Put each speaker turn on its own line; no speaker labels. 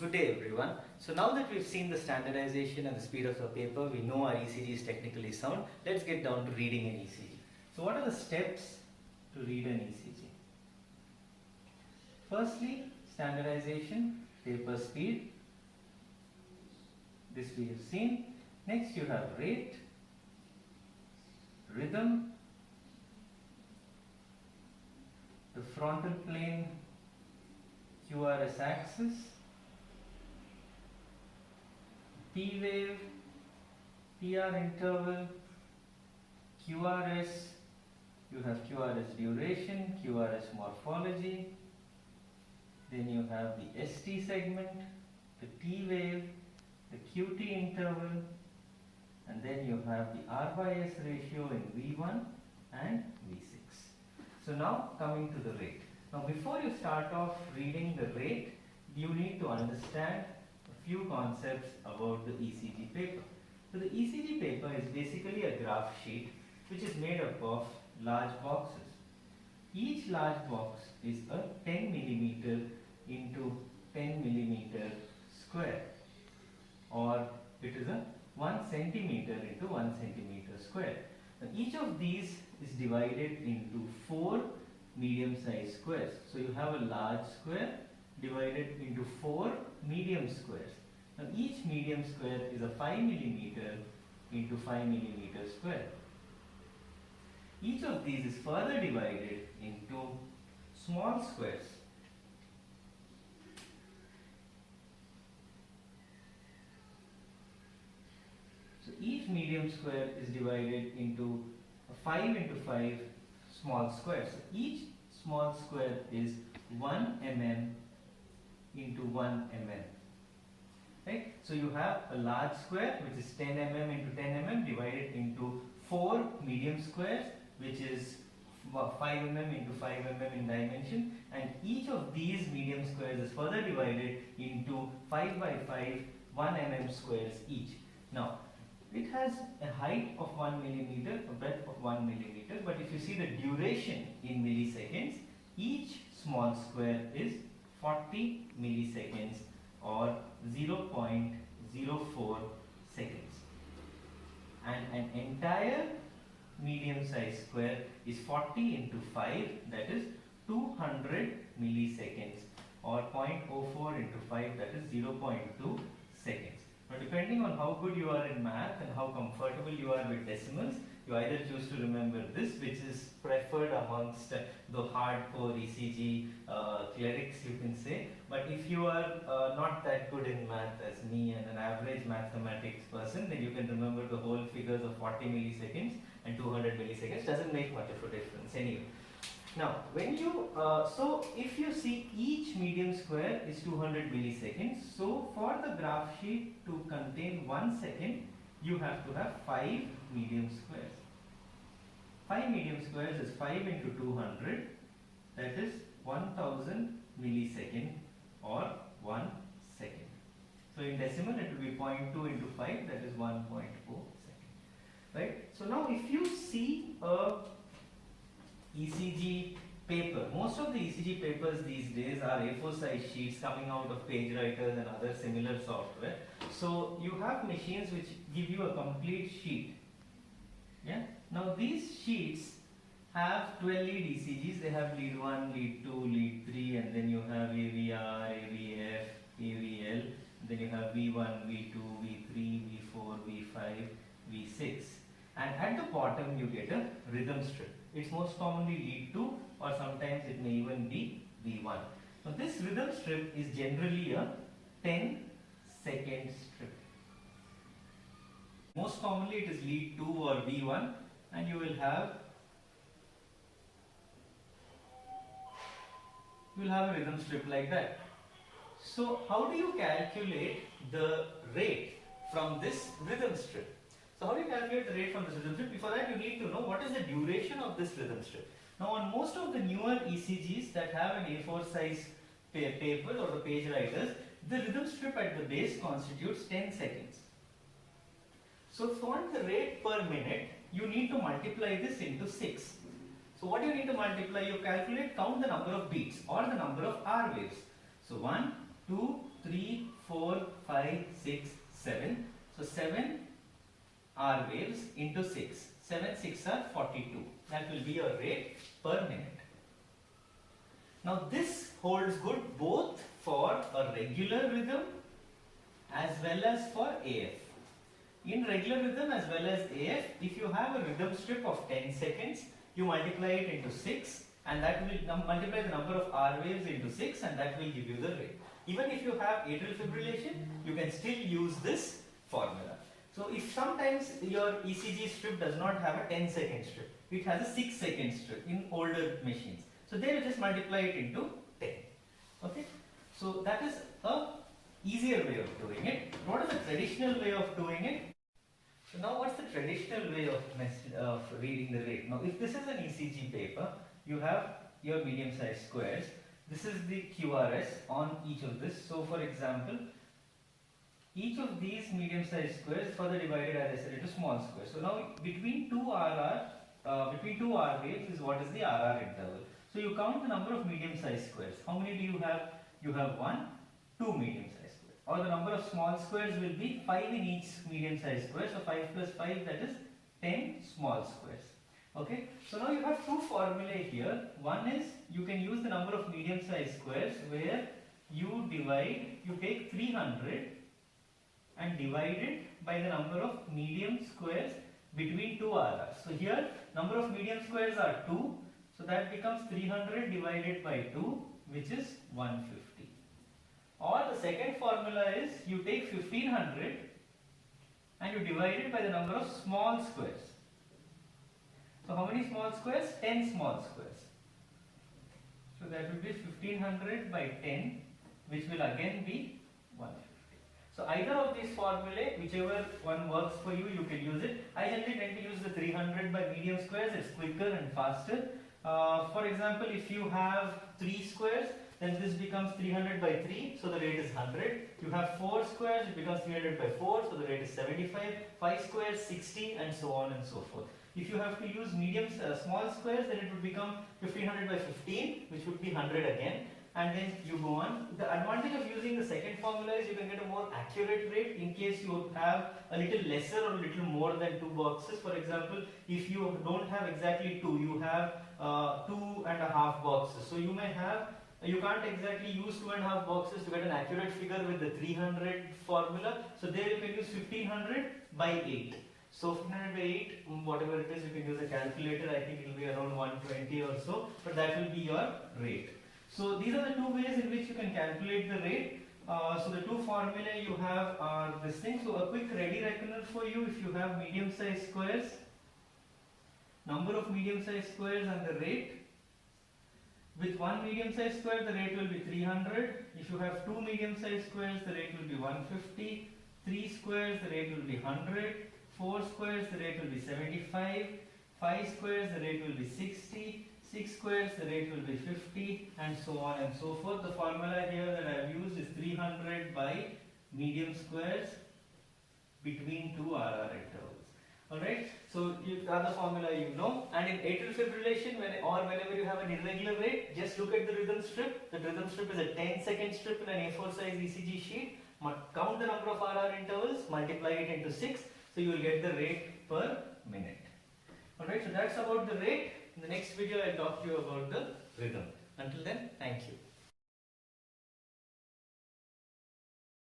Good day everyone. So now that we've seen the standardization and the speed of the paper, we know our ECG is technically sound. Let's get down to reading an ECG. So what are the steps to read an ECG? Firstly, standardization, paper speed. This we have seen. Next you have rate, rhythm, the frontal plane QRS axis, P wave, PR interval, QRS, you have QRS duration, QRS morphology, then you have the ST segment, the T wave, the QT interval, and then you have the R by S ratio in V1 and V6. So now coming to the rate. Now before you start off reading the rate, you need to understand a few concepts about the ECG paper. So the ECG paper is basically a graph sheet which is made up of large boxes. Each large box is a 10 millimeter into 10 millimeter square, or it is a 1 centimeter into 1 centimeter square. Now each of these is divided into 4 medium sized squares. So you have a large square divided into 4 medium squares. Now each medium square is a 5 millimeter into 5 millimeter square. Each of these is further divided into small squares. So each medium square is divided into 5 into 5 small squares. So each small square is 1 mm into 1 mm. Right? So you have a large square which is 10 mm into 10 mm divided into 4 medium squares which is 5 mm into 5 mm in dimension, and each of these medium squares is further divided into 5 by 5 1 mm squares each. Now it has a height of 1 millimeter, a breadth of 1 millimeter, but if you see the duration in milliseconds, each small square is 40 milliseconds or 0.04 seconds, and an entire medium sized square is 40 into 5, that is 200 milliseconds, or 0.04 into 5, that is 0.2 seconds. Now depending on how good you are in math and how comfortable you are with decimals, you either choose to remember this, which is preferred amongst the hardcore ECG clerics, you can say. But if you are not that good in math as me and an average mathematics person, then you can remember the whole figures of 40 milliseconds and 200 milliseconds. Doesn't make much of a difference anyway. Now, when you, so if you see each medium square is 200 milliseconds, so for the graph sheet to contain 1 second, you have to have 5 medium squares. 5 medium squares is 5 into 200, that is 1000 millisecond or 1 second. So in decimal it will be 0.2 into 5, that is 1.4 second. Right? So now if you see a ECG paper, most of the ECG papers these days are A4 size sheets coming out of PageWriters and other similar software. So you have machines which give you a complete sheet. Yeah. Now these sheets have 12 lead ECGs. They have lead 1, lead 2, lead 3, and then you have AVR, AVF, AVL. Then you have V1, V2, V3, V4, V5, V6. And at the bottom you get a rhythm strip. It's most commonly lead 2, or sometimes it may even be V1. Now this rhythm strip is generally a 10-second strip. Most commonly it is lead 2 or V1, and you will have a rhythm strip like that. So how do you calculate the rate from this rhythm strip? So how do you calculate the rate from this rhythm strip? Before that you need to know what is the duration of this rhythm strip. Now on most of the newer ECGs that have an A4 size paper or the PageWriters, the rhythm strip at the base constitutes 10 seconds. So if you want the rate per minute, you need to multiply this into 6. So what you need to multiply, you calculate, count the number of beats or the number of R waves. So 1, 2, 3, 4, 5, 6, 7. So 7 R waves into 6. 7 6 are 42. That will be your rate per minute. Now this holds good both for a regular rhythm as well as for AF. In regular rhythm as well as AF, if you have a rhythm strip of 10 seconds, you multiply it into 6 and that will multiply the number of R waves into 6 and that will give you the rate. Even if you have atrial fibrillation, you can still use this formula. So if sometimes your ECG strip does not have a 10-second strip, it has a 6-second strip in older machines. So there you just multiply it into 10. Okay. So that is a easier way of doing it. What is the traditional way of doing it? So now what's the traditional way of reading the rate? Now if this is an ECG paper, you have your medium-sized squares. This is the QRS on each of this. So for example, each of these medium-sized squares is further divided, as I said, into small squares. So now between two R waves is what is the RR interval. So you count the number of medium-sized squares. How many do you have? You have 1, 2 medium-sized squares. Or the number of small squares will be 5 in each medium-sized square. So 5 plus 5, that is 10 small squares. Okay. So now you have two formulae here. One is you can use the number of medium-sized squares where you take 300 and divide it by the number of medium squares between two RRs. So here number of medium squares are 2, so that becomes 300 divided by 2, which is 150. Or the second formula is you take 1500 and you divide it by the number of small squares. So how many small squares? 10 small squares. So that will be 1500 by 10, which will again be 150. So either of these formulae, whichever one works for you, you can use it. I generally tend to use the 300 by medium squares. It's quicker and faster. For example, if you have 3 squares, then this becomes 300 by 3, so the rate is 100. You have 4 squares, it becomes 300 by 4, so the rate is 75. 5 squares, 60, and so on and so forth. If you have to use small squares, then it would become 1500 by 15, which would be 100 again. And then you go on. The advantage of using the second formula is you can get a more accurate rate in case you have a little lesser or a little more than 2 boxes. For example, if you don't have exactly 2, you have 2.5 boxes. So you can't exactly use 2.5 boxes to get an accurate figure with the 300 formula. So there you can use 1500 by 8. So 1500 by 8, whatever it is, you can use a calculator. I think it will be around 120 or so, but that will be your rate. So these are the two ways in which you can calculate the rate. So the two formulae you have are this thing. So a quick ready reckoner for you. If you have medium-sized squares, number of medium-sized squares and the rate. With one medium-sized square, the rate will be 300. If you have two medium-sized squares, the rate will be 150. 3 squares, the rate will be 100. 4 squares, the rate will be 75. 5 squares, the rate will be 60. 6 squares, the rate will be 50, and so on and so forth. The formula here that I have used is 300 by medium squares between two RR intervals. Alright, so you got the formula, you know. And in atrial fibrillation, whenever you have an irregular rate, just look at the rhythm strip. The rhythm strip is a 10-second strip in an A4 size ECG sheet. Count the number of RR intervals, multiply it into 6, so you will get the rate per minute. Alright, so that's about the rate. In the next video, I'll talk to you about the rhythm. Until then, thank you.